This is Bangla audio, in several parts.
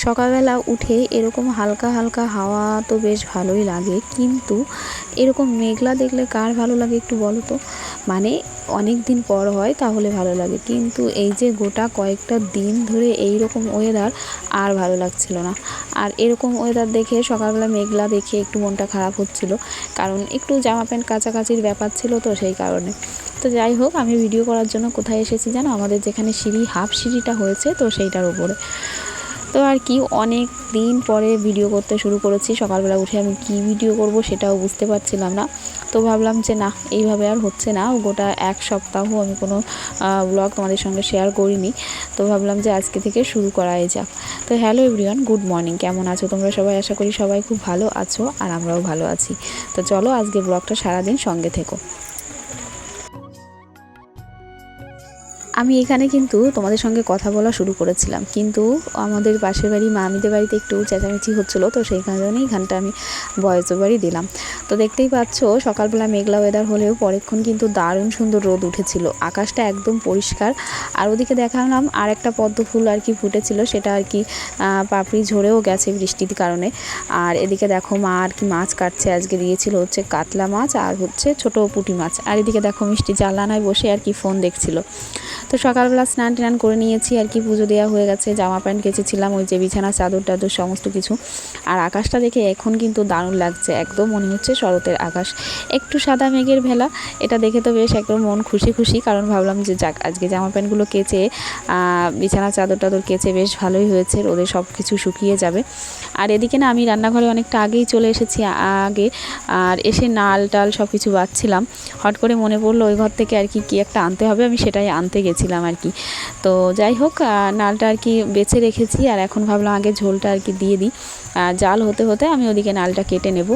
সকালবেলা উঠে এরকম হালকা হালকা হাওয়া তো বেশ ভালোই লাগে, কিন্তু এরকম মেঘলা দেখলে কার ভালো লাগে একটু বলো তো। মানে অনেক দিন পর হয় তাহলে ভালো লাগে, কিন্তু এই যে গোটা কয়েকটা দিন ধরে এই রকম ওয়েদার আর ভালো লাগছিল না। আর এরকম ওয়েদার দেখে সকালবেলা মেঘলা দেখে একটু মনটা খারাপ হচ্ছিল, কারণ একটু জামা প্যান্ট কাচাকাচির ব্যাপার ছিল তো সেই কারণে। তো যাই হোক, আমি ভিডিও করার জন্য কোথায় এসেছি জানো, আমাদের যেখানে সিঁড়ি হাফ সিঁড়িটা হয়েছে তো সেইটার উপরে। তো আর কি অনেক দিন পরে ভিডিও করতে শুরু করেছি। সকালবেলা উঠে আমি কি ভিডিও করব সেটাও বুঝতে পারছিলাম না। তো ভাবলাম যে না, এইভাবে আর হচ্ছে না। গোটা এক সপ্তাহ আমি কোনো ব্লগ তোমাদের সঙ্গে শেয়ার করিনি, তো ভাবলাম যে আজকে থেকে শুরু করাই যাক। তো হ্যালো এভরিওয়ান, গুড মর্নিং, কেমন আছো তোমরা সবাই? আশা করি সবাই খুব ভালো আছো, আর আমরাও ভালো আছি। তো চলো আজকে ব্লগটা সারাদিন সঙ্গে থেকো। আমি এখানে কিন্তু তোমাদের সঙ্গে কথা বলা শুরু করেছিলাম, কিন্তু আমাদের পাশের বাড়ি মামিদের বাড়িতে একটু চেঁচামেচি হচ্ছিলো, তো সেই কারণেই এখানটা আমি ভয়েস ওভারই দিলাম। তো দেখতেই পাচ্ছ সকালবেলা মেঘলা ওয়েদার হলেও পরেক্ষণ কিন্তু দারুণ সুন্দর রোদ উঠেছিল, আকাশটা একদম পরিষ্কার। আর ওদিকে দেখালাম আর একটা পদ্ম ফুল আর কি ফুটেছিল, সেটা আর কি পাপড়ি ঝরেও গেছে বৃষ্টির কারণে। আর এদিকে দেখো মা আর কি মাছ কাটছে, আজকে দিয়েছিল হচ্ছে কাতলা মাছ আর হচ্ছে ছোটো পুঁটি মাছ। আর এদিকে দেখো মিষ্টি জানলানায় বসে আর কি ফোন দেখছিল। তো সকালবেলা স্নান টান করে নিয়েছি আর কি, পুজো দেওয়া হয়ে গেছে, জামা প্যান্ট কেচেছিলাম, ওই যে বিছানা চাদর টাদর সমস্ত কিছু। আর আকাশটা দেখে এখন কিন্তু দারুণ লাগছে, একদম মনে হচ্ছে শরতের আকাশ, একটু সাদা মেঘের ভেলা। এটা দেখে তো বেশ একদম মন খুশি খুশি, কারণ ভাবলাম যে যাক আজকে জামা প্যান্টগুলো কেচে বিছানা চাদর টাদর কেচে বেশ ভালোই হয়েছে, রোদে সব কিছু শুকিয়ে যাবে। আর এদিকে না আমি রান্নাঘরে অনেকটা আগেই চলে এসেছি আগে, আর এসে নাল টাল সব কিছু বাছছিলাম। হট করে মনে পড়লো ওই ঘর থেকে আর কি একটা আনতে হবে, আমি সেটাই আনতে গেছিলাম আর কি। তো যাই হোক, নালটা আর কি বেছে রেখেছি, আর এখন ভাবলাম আগে ঝোলটা আর কি দিয়ে দিই। জাল হতে হতে আমি ওদিকে নালটা কেটে নেব।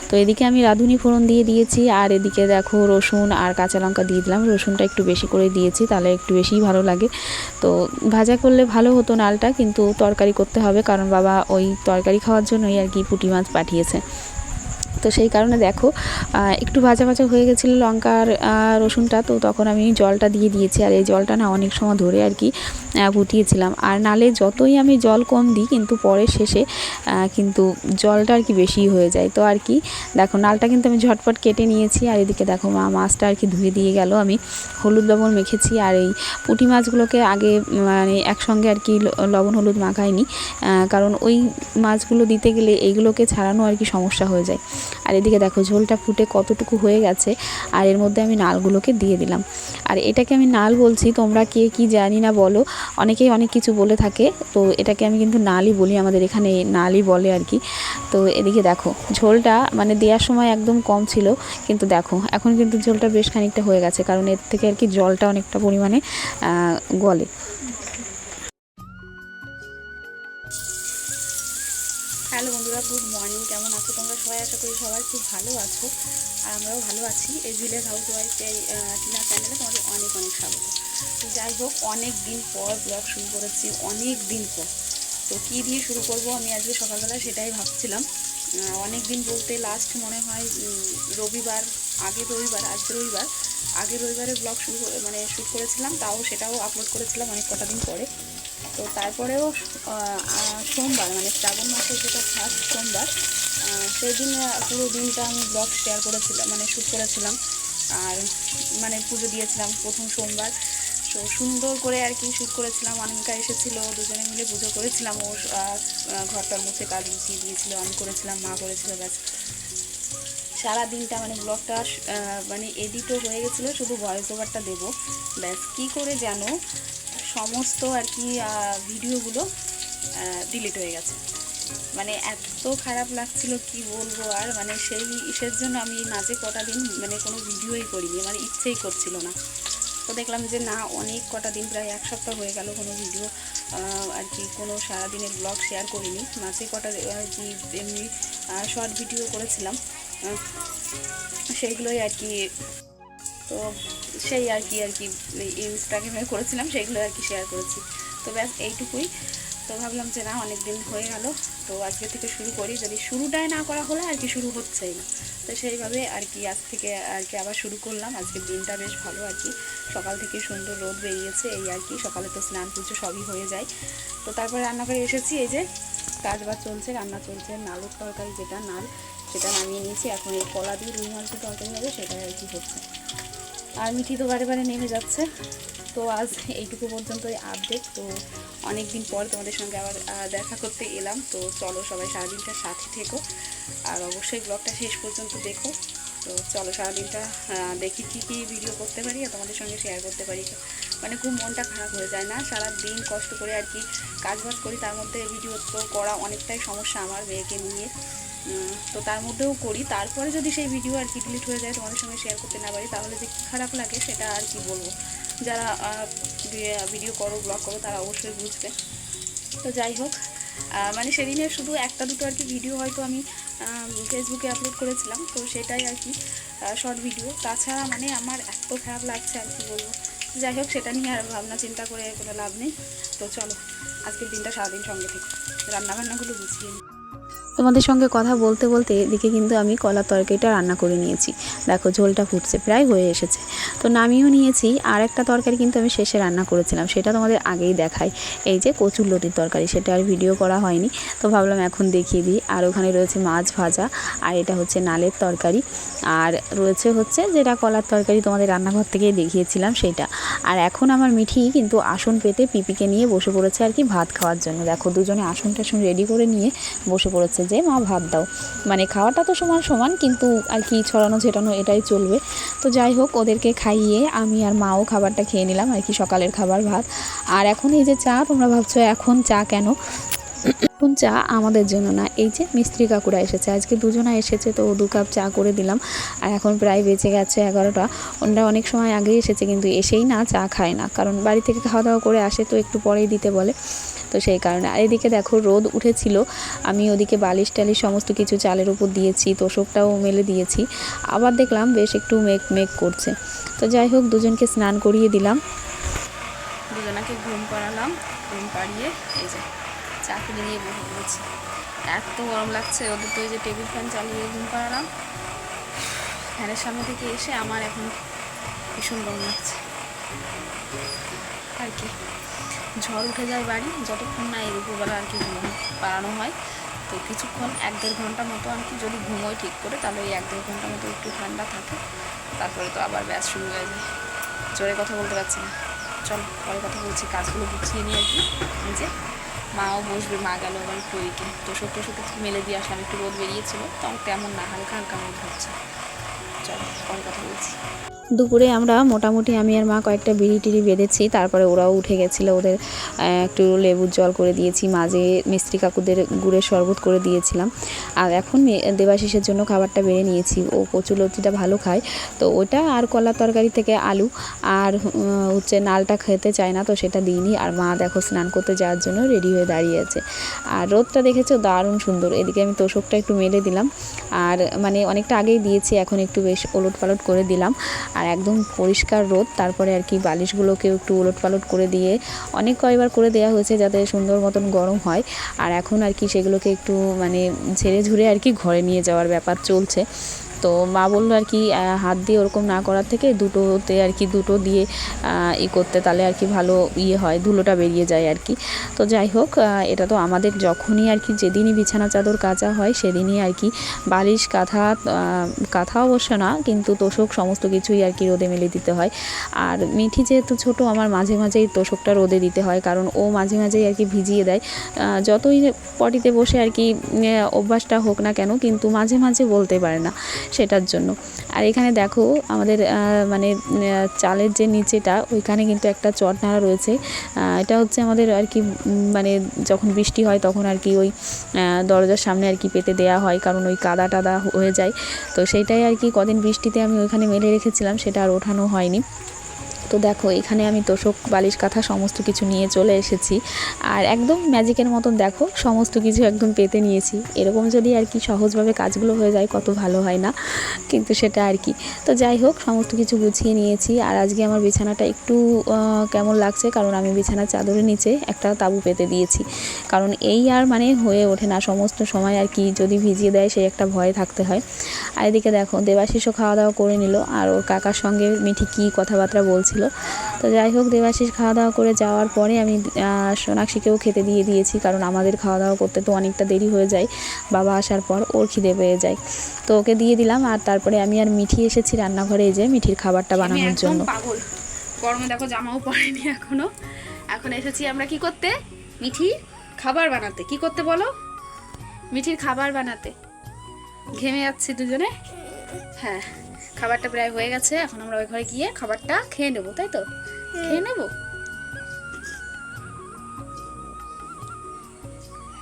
তো এদিকে আমি রাঁধুনি ফোড়ন দিয়ে দিয়েছি, আর এদিকে দেখো রসুন আর কাঁচা লঙ্কা দিয়ে দিলাম। রসুনটা একটু বেশি করে দিয়েছি, তাহলে একটু বেশিই ভালো লাগে। তো ভাজা করলে ভালো হতো নালটা, কিন্তু তরকারি করতে হবে, কারণ বাবা ওই তরকারি খাওয়ার জন্যই আর কি পুঁটি মাছ পাঠিয়েছে। তো সেই কারণে দেখো একটু ভাজা ভাজা হয়ে গেছিলো লঙ্কার রসুনটা, তো তখন আমি জলটা দিয়ে দিয়েছি। আর এই জলটা না অনেক সময় ধরে আর কি ফুটিয়েছিলাম। আর নালে যতই আমি জল কম দিই, কিন্তু পরে শেষে কিন্তু জলটা আর কি বেশি হয়ে যায়। তো আর কি দেখো নালটা কিন্তু আমি ঝটপট কেটে নিয়েছি। আর এদিকে দেখো মা মাছটা আর কি ধুয়ে দিয়ে গেল, আমি হলুদ লবণ মেখেছি। আর এই পুঁটি মাছগুলোকে আগে মানে একসঙ্গে আর কি লবণ হলুদ মাখাইনি, কারণ ওই মাছগুলো দিতে গেলে এইগুলোকে ছাড়ানো আর কি সমস্যা হয়ে যায়। আর এদিকে দেখো ঝোলটা ফুটে কতটুকু হয়ে গেছে, আর এর মধ্যে আমি নালগুলোকে দিয়ে দিলাম। আর এটাকে আমি নাল বলছি, তোমরা কে কি জানি না বলো, অনেকেই অনেক কিছু বলে থাকে, তো এটাকে আমি কিন্তু নালই বলি, আমাদের এখানে নালই বলে আর কি। তো এদিকে দেখো ঝোলটা মানে দেওয়ার সময় একদম কম ছিল, কিন্তু দেখো এখন কিন্তু ঝোলটা বেশ খানিকটা হয়ে গেছে, কারণ এর থেকে আর কি জলটা অনেকটা পরিমাণে গলে। হ্যালো বন্ধুরা, গুড মর্নিং, কেমন আছো তোমরা সবাই? আশা করি সবাই খুব ভালো আছো, আর আমরাও ভালো আছি। এই ভিলেজ হাউস ওয়াইফ টিনা চ্যানেলে তোমাদের অনেক অনেক স্বাগত। তো যাই হোক, অনেক দিন পর ব্লগ শুরু করেছি, অনেক দিন পর। তো কী দিয়ে শুরু করব আমি আজকে সকালবেলা সেটাই ভাবছিলাম। অনেক দিন বলতে লাস্ট মনে হয় রবিবার, আগের রবিবার, আজকে রবিবার, আগের রবিবারে ব্লগ শুরু মানে শ্যুট করেছিলাম, তাও সেটাও আপলোড করেছিলাম অনেক কটা দিন পরে। তো তারপরেও সোমবার মানে শ্রাবণ মাসের যেটা ফার্স্ট সোমবার, সেই দিন পুরো দিনটা আমি ব্লগ শেয়ার করেছিলাম, মানে শ্যুট করেছিলাম। আর মানে পুজো দিয়েছিলাম প্রথম সোমবার, তো সুন্দর করে আর কি শ্যুট করেছিলাম। অনেকা এসেছিলো, দুজনে মিলে পুজো করেছিলাম। ও ঘরটার মধ্যে কাজ গুছিয়ে দিয়েছিলো, আমি করেছিলাম, মা করেছিল। ব্যাস সারা দিনটা মানে ব্লগটা মানে এডিটও হয়ে গেছিলো, শুধু ভয়েস ওভারটা দেবো। ব্যাস কী করে যেন সমস্ত আর কি ভিডিওগুলো ডিলিট হয়ে গেছে। মানে এত খারাপ লাগছিল কি বলবো। আর মানে সেই ইসের জন্য আমি মাঝে কটা দিন মানে কোনো ভিডিওই করিনি, মানে ইচ্ছেই করছিল না। তো দেখলাম যে না, অনেক কটা দিন, প্রায় এক সপ্তাহ হয়ে গেল কোনো ভিডিও আর কি কোনো সারাদিনের ব্লগ শেয়ার করিনি। মাঝে কটা আর কি এমনি শর্ট ভিডিও করেছিলাম, সেইগুলোই আর কি। তো সেই আর কি ইনস্টাগ্রামে করেছিলাম, সেইগুলো আর কি শেয়ার করেছি। তো ব্যাস এইটুকুই। তো ভাবলাম যে না, অনেক দিন হয়ে গেল, তো আজকে থেকে শুরু করি। যদি শুরুটাই না করা হলে আর কি শুরু হচ্ছেই না, তো সেইভাবে আর কি আজ থেকে আর কি আবার শুরু করলাম। আজকের দিনটা বেশ ভালো আর কি, সকাল থেকে সুন্দর রোদ বেরিয়েছে, এই আর কি। সকালে তো স্নান পুজো সবই হয়ে যায়। তো তারপরে রান্নাঘরে এসেছি, এই যে কাজবাজ চলছে, রান্না চলছে। নালের তরকারি যেটা নাল সেটা নামিয়ে নিয়েছি, এখন এই কলা দিয়ে রুই মাছের তরকারি হবে, সেটাই আর কি হচ্ছে। আর মিঠি তো বারে বারে নেমে যাচ্ছে। তো আজ এইটুকু পর্যন্তই আপডেট। তো অনেক দিন পর তোমাদের সঙ্গে আবার দেখা করতে এলাম। তো চলো সবাই সারাদিনটা সাথে থেকো, আর অবশ্যই ব্লগটা শেষ পর্যন্ত দেখো। তো চলো সারাদিনটা দেখি কী কী ভিডিও করতে পারি আর তোমাদের সঙ্গে শেয়ার করতে পারি। মানে খুব মনটা খারাপ হয়ে যায় না, সারাদিন কষ্ট করে আর কি কাজবাজ করি, তার মধ্যে ভিডিও তো করা অনেকটাই সমস্যা আমার মেয়েকে নিয়ে। তো তার মধ্যেও করি, তারপরে যদি সেই ভিডিও আর কি ডিলিট হয়ে যায়, তোমাদের সঙ্গে শেয়ার করতে না পারি, তাহলে যে খারাপ লাগে সেটা আর কি বলবো। যারা ভিডিও করো, ব্লগ করো, তারা অবশ্যই বুঝবে। তো যাই হোক, মানে সেদিনে শুধু একটা দুটো আর কি ভিডিও হয়তো আমি ফেসবুকে আপলোড করেছিলাম, তো সেটাই আর কি শর্ট ভিডিও। তাছাড়া মানে আমার এত খারাপ লাগছে আর কি বলবো। যাই হোক, সেটা নিয়ে আর ভাবনা চিন্তা করে কোনো লাভ নেই। তো চলো আজকের দিনটা সারাদিন সঙ্গে থেকে রান্নাবান্নাগুলো গুছিয়ে নিই। তোমাদের সঙ্গে কথা বলতে বলতে এদিকে কিন্তু আমি কলার তরকারিটা রান্না করে নিয়েছি। দেখো ঝোলটা ফুটছে, প্রায় হয়ে এসেছে। তো নামিয়েও নিয়েছি। আর একটা তরকারি কিন্তু আমি শেষে রান্না করেছিলাম, সেটা তোমাদের আগেই দেখাই। এই যে কচুর লতির তরকারি, সেটা আর ভিডিও করা হয়নি, তো ভাবলাম এখন দেখিয়ে দিই। আর ওখানে রয়েছে মাছ ভাজা, আর এটা হচ্ছে নালের তরকারি, আর রয়েছে হচ্ছে যেটা কলার তরকারি তোমাদের রান্নাঘর থেকেই দেখিয়েছিলাম সেটা। আর এখন আমার মিঠি কিন্তু আসন পেতে পিপিকে নিয়ে বসে পড়েছে আর কি ভাত খাওয়ার জন্য। দেখো দুজনে আসন টাসন রেডি করে নিয়ে বসে পড়েছে যে মা ভাত দাও। মানে খাওয়াটা তো সমান সমান, কিন্তু আর কি ছড়ানো ছেটানো এটাই চলবে। তো যাই হোক, ওদেরকে খাইয়ে আমি আর মাও খাবারটা খেয়ে নিলাম আর কি, সকালের খাবার ভাত। আর এখন এই যে চা, তোমরা ভাবছো এখন চা কেন? এখন চা আমাদের জন্য না, এই যে মিস্ত্রি কাকুরা এসেছে, আজকে দুজনা এসেছে, তো 2 কাপ চা করে দিলাম। আর এখন প্রায় বেঁচে গেছে 11টা। ওনারা অনেক সময় আগেই এসেছে, কিন্তু এসেই না চা খায় না, কারণ বাড়ি থেকে খাওয়া দাওয়া করে আসে, তো একটু পরেই দিতে বলে। তো সেই কারণে। আর এদিকে দেখো রোদ উঠেছিল, আমি ওদিকে বালিশ টালিশ সমস্ত কিছু চালের উপর দিয়েছি, তোষকটাও মেলে দিয়েছি। আবার দেখলাম বেশ একটু মেঘ মেঘ করছে। তো যাই হোক, দুজনকে স্নান করিয়ে দিলাম, দুজনাকে ঘুম পাড়ালাম। ঘুম পাড়িয়ে এই যে চা কিনে নিয়ে বসে পড়েছি। এত গরম লাগছে, ওদের তো এই যে টেবিল ফ্যান চালিয়ে ঘুম পাড়ালাম। ফ্যানের সামনে থেকে এসে আমার এখন ভীষণ গরম লাগছে আর কি। ঝড় উঠে যায় বাড়ি, যতক্ষণ না এই দুপুরবেলা আর কি ঘুম পাড়ানো হয়। তো কিছুক্ষণ 1-1.5 ঘন্টা মতো আর কি যদি ঘুমোয় ঠিক করে, তাহলে এই 1-1.5 ঘন্টা মতো একটু ঠান্ডা থাকে, তারপরে তো আবার ব্যাস শুরু হয়ে যায়। জোরে কথা বলতে পারছি না, চল পরে কথা বলছি। কাজগুলো গুছিয়ে নিয়ে আর কি। এই যে মাও বসবে, মা গেল আবার একটু ওইকে তোষক মেলে দিয়ে আসলাম, একটু রোদ বেরিয়েছিল, তো তেমন না, হালকা হালকা রোদ হচ্ছে। চল পরে কথা বলছি। দুপুরে আমরা মোটামুটি আমি আর মা কয়েকটা বিড়ি টিড়ি বেঁধেছি, তারপরে ওরাও উঠে গেছিলো, ওদের একটু লেবুর জল করে দিয়েছি, মাঝে মিস্ত্রি কাকুদের গুড়ের শরবত করে দিয়েছিলাম। আর এখন দেবাশিসের জন্য খাবারটা বেড়ে নিয়েছি, ও কচু লতিটা ভালো খায়, তো ওটা আর কলার তরকারি থেকে আলু আর হচ্ছে নালটা খেতে চায় না, তো সেটা দিইনি। আর মা দেখো স্নান করতে যাওয়ার জন্য রেডি হয়ে দাঁড়িয়ে আছে। আর রোদটা দেখেছো দারুণ সুন্দর। এদিকে আমি তোষকটা একটু মেলে দিলাম, আর মানে অনেকটা আগেই দিয়েছি, এখন একটু বেশ ওলট পালট করে দিলাম। আর একদম পরিষ্কার রোদ, তারপরে আর কি বালিশগুলোকেও একটু ওলট পালট করে দিয়ে অনেক কয়েকবার করে দেওয়া হয়েছে যাতে সুন্দর মতন গরম হয়। আর এখন আর কি সেগুলোকে একটু মানে ঝেড়ে ঝুড়ে আর কি ঘরে নিয়ে যাওয়ার ব্যাপার চলছে। তো মা বললো আর কি হাত দিয়ে ওরকম না করার থেকে দুটোতে আর কি দুটো দিয়ে করতে, তাহলে আর কি ভালো হয়, ধুলোটা বেরিয়ে যায় আর কি। তো যাই হোক, এটা তো আমাদের যখনই আর কি যেদিনই বিছানা চাদর কাচা হয় সেদিনই আর কি বালিশ কাঁথা অবশ্য না, কিন্তু তোষক সমস্ত কিছুই আর কি রোদে মেলে দিতে হয়। আর মিঠি যেহেতু ছোটো, আমার মাঝে মাঝেই তোষকটা রোদে দিতে হয়, কারণ ও মাঝে মাঝেই আর কি ভিজিয়ে দেয়। যতই পটিতে বসে আর কি অভ্যাসটা হোক না কেন, কিন্তু মাঝে মাঝে বলতে পারে না, সেটার জন্য। আর এখানে দেখো আমাদের মানে চালের যে নিচেটা, ওইখানে কিন্তু একটা চট নাড়া রয়েছে। এটা হচ্ছে আমাদের আর কি মানে যখন বৃষ্টি হয় তখন আর কি ওই দরজার সামনে আর কি পেতে দেওয়া হয়, কারণ ওই কাদা টাদা হয়ে যায়। তো সেইটাই আর কি কদিন বৃষ্টিতে আমি ওইখানে মেলে রেখেছিলাম, সেটা আর ওঠানো হয়নি। তো দেখো এখানে আমি তোষক বালিশ কাঁথা সমস্ত কিছু নিয়ে চলে এসেছি, আর একদম ম্যাজিকের মতন দেখো সমস্ত কিছু একদম পেতে নিয়েছি। এরকম যদি আর কি সহজভাবে কাজগুলো হয়ে যায় কত ভালো হয় না, কিন্তু সেটা আর কি। তো যাই হোক, সমস্ত কিছু গুছিয়ে নিয়েছি। আর আজকে আমার বিছানাটা একটু কেমন লাগছে, কারণ আমি বিছানার চাদরের নিচে একটা তাঁবু পেতে দিয়েছি, কারণ এই আর মানে হয়ে ওঠে না সমস্ত সময় আর কি, যদি ভিজিয়ে দেয় সেই একটা ভয়ে থাকতে হয়। আর এদিকে দেখো দেবাশিসও খাওয়া দাওয়া করে নিল, আর ওর কাকার সঙ্গে মিঠি কী কথাবার্তা বলছে গেছিলো। তো যাই হোক, দেবাশিস খাওয়া দাওয়া করে যাওয়ার পরে আমি সোনাক্ষীকেও খেতে দিয়ে দিয়েছি, কারণ আমাদের খাওয়া দাওয়া করতে তো অনেকটা দেরি হয়ে যায়, বাবা আসার পর ওর খিদে পেয়ে যায়। তো ওকে দিয়ে দিলাম। আর তারপরে আমি আর মিঠি এসেছি রান্নাঘরে, এই যে মিঠির খাবারটা বানানোর জন্য। পাগল, গরমে দেখো জামাও পরেনি এখনো। এখন এসেছি আমরা কি করতে, মিঠির খাবার বানাতে। কি করতে বলো? মিঠির খাবার বানাতে। ঘেমে যাচ্ছি দুজনে। হ্যাঁ, খাবারটা প্রায় হয়ে গেছে, এখন আমরা ওই ঘরে গিয়ে খাবারটা খেয়ে নেবো, তাই তো? খেয়ে নেবো।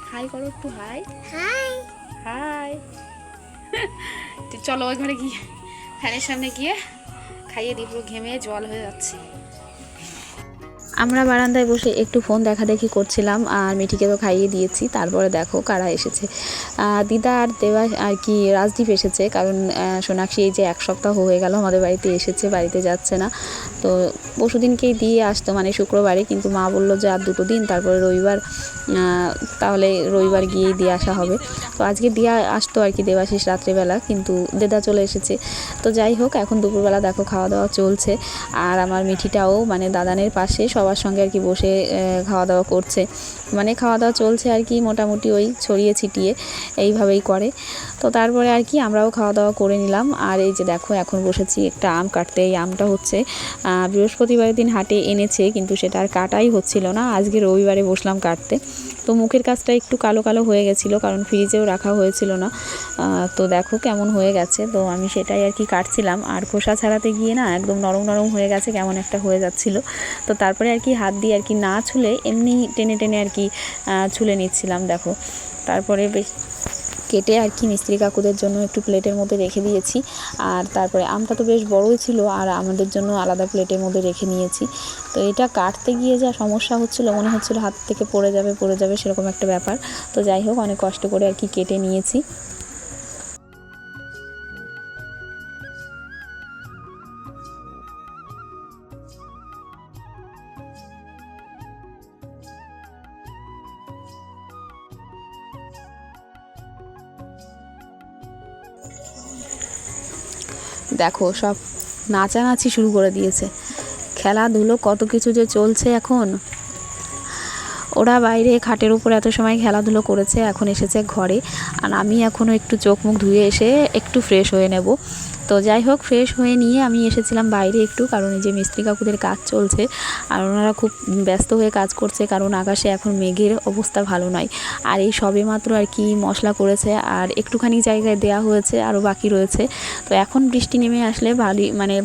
হাই করো একটু, হাই হাই হাই। চলো ওই ঘরে গিয়ে ফ্যানের সামনে গিয়ে খাইয়ে দিব, ঘেমে জল হয়ে যাচ্ছে। আমরা বারান্দায় বসে একটু ফোন দেখাদেখি করছিলাম, আর মিঠিকে তো খাইয়ে দিয়েছি। তারপরে দেখো কারা এসেছে, দিদা আর দেবা আর কি রাজদীপ এসেছে, কারণ সোনাক্ষী এই যে 1 সপ্তাহ হয়ে গেল আমাদের বাড়িতে এসেছে, বাড়িতে যাচ্ছে না। তো পরশুদিনকেই দিয়ে আসতো, মানে শুক্রবারে, কিন্তু মা বললো যে আর 2 দিন, তারপরে রবিবার, তাহলে রবিবার গিয়েই দিয়ে আসা হবে। তো আজকে দিয়ে আসতো আর কি দেবাশিস রাত্রেবেলা, কিন্তু দেদা চলে এসেছে। তো যাই হোক, এখন দুপুরবেলা দেখো খাওয়া দাওয়া চলছে, আর আমার মিঠিটাও মানে দাদানের পাশে সবার সঙ্গে আর কি বসে খাওয়া দাওয়া করছে, মানে খাওয়া দাওয়া চলছে আর কি, মোটামুটি ওই ছড়িয়ে ছিটিয়ে এইভাবেই করে। তো তারপরে আর কি আমরাও খাওয়া দাওয়া করে নিলাম। আর এই যে দেখো এখন বসেছি একটা আম কাটতে। এই আমটা হচ্ছে বৃহস্পতিবারের দিন হাটে এনেছে, কিন্তু সেটা আর কাটাই হচ্ছিল না, আজকে রবিবারে বসলাম কাটতে। তো মুখের কাজটা একটু কালো কালো হয়ে গেছিলো, কারণ ফ্রিজেও রাখা হয়েছিল না। তো দেখো কেমন হয়ে গেছে, তো আমি সেটাই আর কি কাটছিলাম। আর খোসা ছাড়াতে গিয়ে না একদম নরম নরম হয়ে গেছে, কেমন একটা হয়ে যাচ্ছিলো। তো তারপরে আর কি হাত দিয়ে আর কি না ছুলে এমনি টেনে টেনে আর কি ছুলে নিচ্ছিলাম, দেখো। তারপরে বেশ কেটে আর কি মিস্ত্রি কাকুদের জন্য একটু প্লেটের মধ্যে রেখে দিয়েছি। আর তারপরে আমটা তো বেশ বড়ই ছিল, আর আমাদের জন্য আলাদা প্লেটের মধ্যে রেখে নিয়েছি। তো এটা কাটতে গিয়ে যা সমস্যা হচ্ছিলো, মনে হচ্ছিলো হাত থেকে পড়ে যাবে সেরকম একটা ব্যাপার। তো যাই হোক, অনেক কষ্ট করে আর কি কেটে নিয়েছি। দেখো সব নাচানাচি শুরু করে দিয়েছে, খেলাধুলো কত কিছু যে চলছে এখন। ওরা বাইরে খাটের উপর এত সময় খেলাধুলো করেছে, এখন এসেছে ঘরে, আর আমি এখনও একটু চোখ মুখ ধুয়ে এসে একটু ফ্রেশ হয়ে নেব। তো যাই হোক, ফ্রেশ হয়ে নিয়ে আমি এসেছিলাম বাইরে একটু, কারণ এই যে মিস্ত্রি কাকুদের কাজ চলছে, আর ওনারা খুব ব্যস্ত হয়ে কাজ করছে, কারণ আকাশে এখন মেঘের অবস্থা ভালো নয়। আর এই সবে মাত্র আর কি মশলা করেছে, আর একটুখানি জায়গায় দেয়া হয়েছে, আরও বাকি রয়েছে। তো এখন বৃষ্টি নেমে আসলে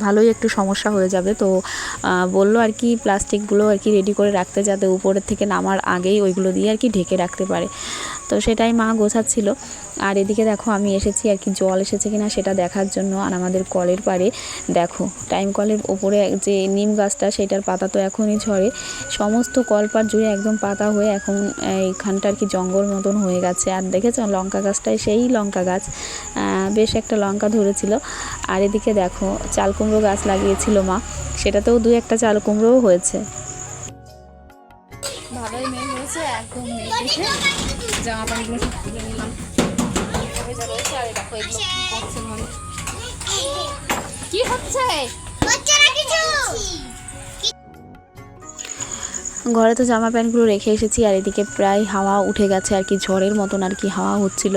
ভালোই একটু সমস্যা হয়ে যাবে। তো বললো আর কি প্লাস্টিকগুলো আর কি রেডি করে রাখতে, যাতে উপরের থেকে নামার আগেই ওইগুলো দিয়ে আর কি ঢেকে রাখতে পারে। তো সেটাই মা গোছাচ্ছিল। আর এদিকে দেখো আমি এসেছি আর কি জল এসেছে কিনা সেটা দেখার জন্য। আর আমাদের কলের পাড়ে দেখো টাইম কলের ওপরে যে নিম গাছটা, সেটার পাতা তো এখনই ঝরে, সমস্ত কলপাড় জুড়ে একদম পাতা হয়ে এখন এইখানটা আর কি জঙ্গল মতন হয়ে গেছে। আর দেখেছো লঙ্কা গাছটায় সেই লঙ্কা গাছ, বেশ একটা লঙ্কা ধরেছিল। আর এদিকে দেখো চাল কুমড়ো গাছ লাগিয়েছিল মা, সেটাতেও 2-1টা চাল কুমড়োও হয়েছে। ভালোই মেঘ হয়েছে, একদম মেঘ দেখে জামা প্যান্টগুলো সব তুলে নিলাম। ভেজা রয়েছে, আর দেখো এগুলো কি করছে ঘরে, কি হচ্ছে ঘরে। তো জামা প্যান্টগুলো রেখে এসেছি, আর এদিকে প্রায় হাওয়া উঠে গেছে আর কি, ঝড়ের মতন আর কি হাওয়া হচ্ছিল,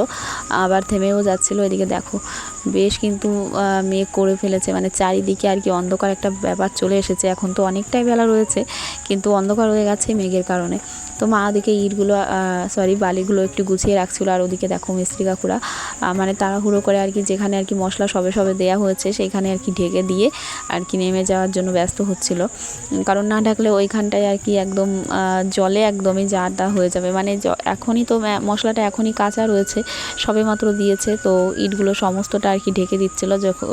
আবার থেমেও যাচ্ছিলো। এদিকে দেখো বেশ কিন্তু মেঘ করে ফেলেছে, মানে চারিদিকে আর কি অন্ধকার একটা ব্যাপার চলে এসেছে। এখন তো অনেকটাই বেলা রয়েছে, কিন্তু অন্ধকার হয়ে গেছে মেঘের কারণে। তো মা ওদিকে বালিগুলো একটু গুছিয়ে রাখছিলো, আর ওদিকে দেখো মিস্ত্রি কাকুরা মানে তাড়াহুড়ো করে আর কি যেখানে আর কি মশলা সবে সবে দেয়া হয়েছে সেইখানে আর কি ঢেকে দিয়ে আর কি নেমে যাওয়ার জন্য ব্যস্ত হচ্ছিল, কারণ না ঢাকলে ওইখানটায় আর কি একদম জলে একদমই জারটা হয়ে যাবে। মানে এখনই তো মশলাটা এখনই কাঁচা রয়েছে, সবে মাত্র দিয়েছে, তো ইটগুলো সমস্তটা আর কি ঢেকে দিচ্ছিল,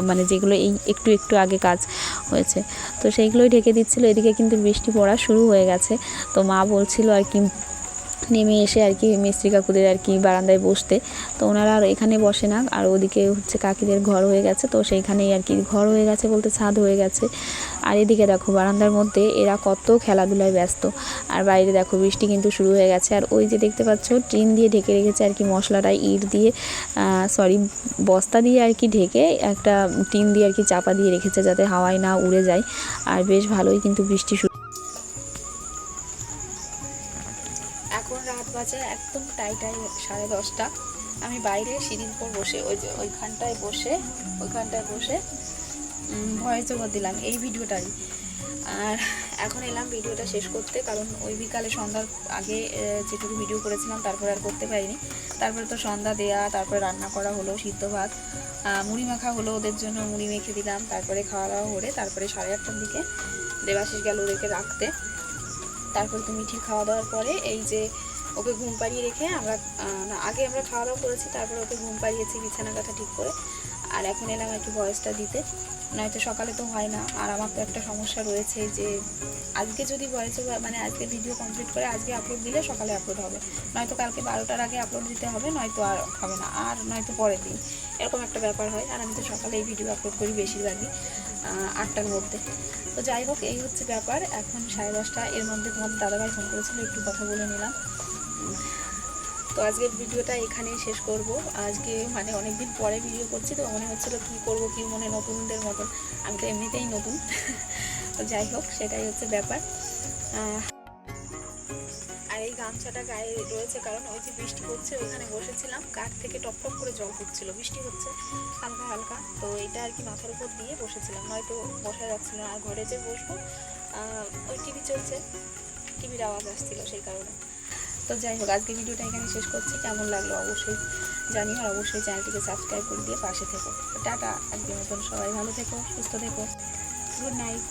মানে যেগুলো এই একটু একটু আগে কাজ হয়েছে, তো সেইগুলোই ঢেকে দিচ্ছিল। এদিকে কিন্তু বৃষ্টি পড়া শুরু হয়ে গেছে। তো মা বলছিল আর কি নেমে এসে আর কি মিস্ত্রি কাকুদের আর কি বারান্দায় বসতে। তো ওনারা আর এখানে বসে না, আর ওদিকে হচ্ছে কাকিদের ঘর হয়ে গেছে, তো সেইখানেই আর কি ঘর হয়ে গেছে বলতে ছাদ হয়ে গেছে। আর এদিকে দেখো বারান্দার মধ্যে এরা কত খেলাধুলায় ব্যস্ত। আর বাইরে দেখো বৃষ্টি কিন্তু শুরু হয়ে গেছে। আর ওই যে দেখতে পাচ্ছ টিন দিয়ে ঢেকে রেখেছে আর কি মশলাটা, ইট দিয়ে বস্তা দিয়ে আর কি ঢেকে একটা টিন দিয়ে আর কি চাপা দিয়ে রেখেছে যাতে হাওয়ায় না উড়ে যায়। আর বেশ ভালোই কিন্তু বৃষ্টি শুরু। এখন রাত বাজে একদম টাই 10:30। আমি বাইরে সিঁড়ির উপর বসে ওইখানটায় বসে ভয়েস ওভার দিলাম এই ভিডিওটারই। আর এখন এলাম ভিডিওটা শেষ করতে, কারণ ওই বিকালে সন্ধ্যার আগে যেটুকু ভিডিও করেছিলাম তারপরে আর করতে পারিনি। তারপরে তো সন্ধ্যা দেয়া, তারপরে রান্না করা হলো, সিদ্ধ ভাত, মুড়ি মাখা হলো, ওদের জন্য মুড়ি মেখে দিলাম। তারপরে খাওয়া দাওয়া করে তারপরে 8:30টার দিকে দেবাশিস গেল ওদেরকে রাখতে। তারপরে তো মিঠির খাওয়া দাওয়ার পরে এই যে ওকে ঘুম পাড়িয়ে রেখে আগে আমরা খাওয়া দাওয়া করেছি, তারপরে ওকে ঘুম পাড়িয়েছি বিছানা কাঁথা ঠিক করে। আর এখন এলাম একটু ভয়েসটা দিতে, নয়তো সকালে তো হয় না। আর আমার তো একটা সমস্যা রয়েছে যে আজকে যদি আজকে ভিডিও কমপ্লিট করে আজকে আপলোড দিলে সকালে আপলোড হবে, নয়তো কালকে 12টার আগে আপলোড দিতে হবে, নয়তো আর হবে না, আর নয়তো পরের দিন, এরকম একটা ব্যাপার হয়। আর আমি তো সকালে এই ভিডিও আপলোড করি বেশিরভাগই 8টার মধ্যে। তো যাই হোক, এই হচ্ছে ব্যাপার। এখন 10:30। এর মধ্যে তোমাদের দাদাভাই ফোন করেছিল, একটু কথা বলে নিলাম। তো আজকের ভিডিওটা এখানেই শেষ করব। আজকে অনেকদিন পরে ভিডিও করছি, তো মনে হচ্ছিলো কী করবো, কি মনে নতুনদের মতন। আমি তো এমনিতেই নতুন। তো যাই হোক, সেটাই হচ্ছে ব্যাপার। আর এই গামছাটা গায়ে রয়েছে কারণ ওই যে বৃষ্টি হচ্ছে, ওইখানে বসেছিলাম, কাঠ থেকে টপ টপ করে জল পড়ছিল, বৃষ্টি হচ্ছে হালকা হালকা, তো এটা আর কি মাথার উপর দিয়ে বসেছিলাম, নয়তো বসা যাচ্ছিল না। আর ঘরে যে বসবো, ওই টিভি চলছে, টিভির আওয়াজ আসছিল সেই কারণে। তো যাই হোক, আজকে ভিডিওটা এখানে শেষ করছি। কেমন লাগলো অবশ্যই জানিও, আর অবশ্যই চ্যানেলটিকে সাবস্ক্রাইব করে দিয়ে পাশে থেকো। টাটা, আজকের মতন সবাই ভালো থেকো, সুস্থ থেকো, গুড নাইট।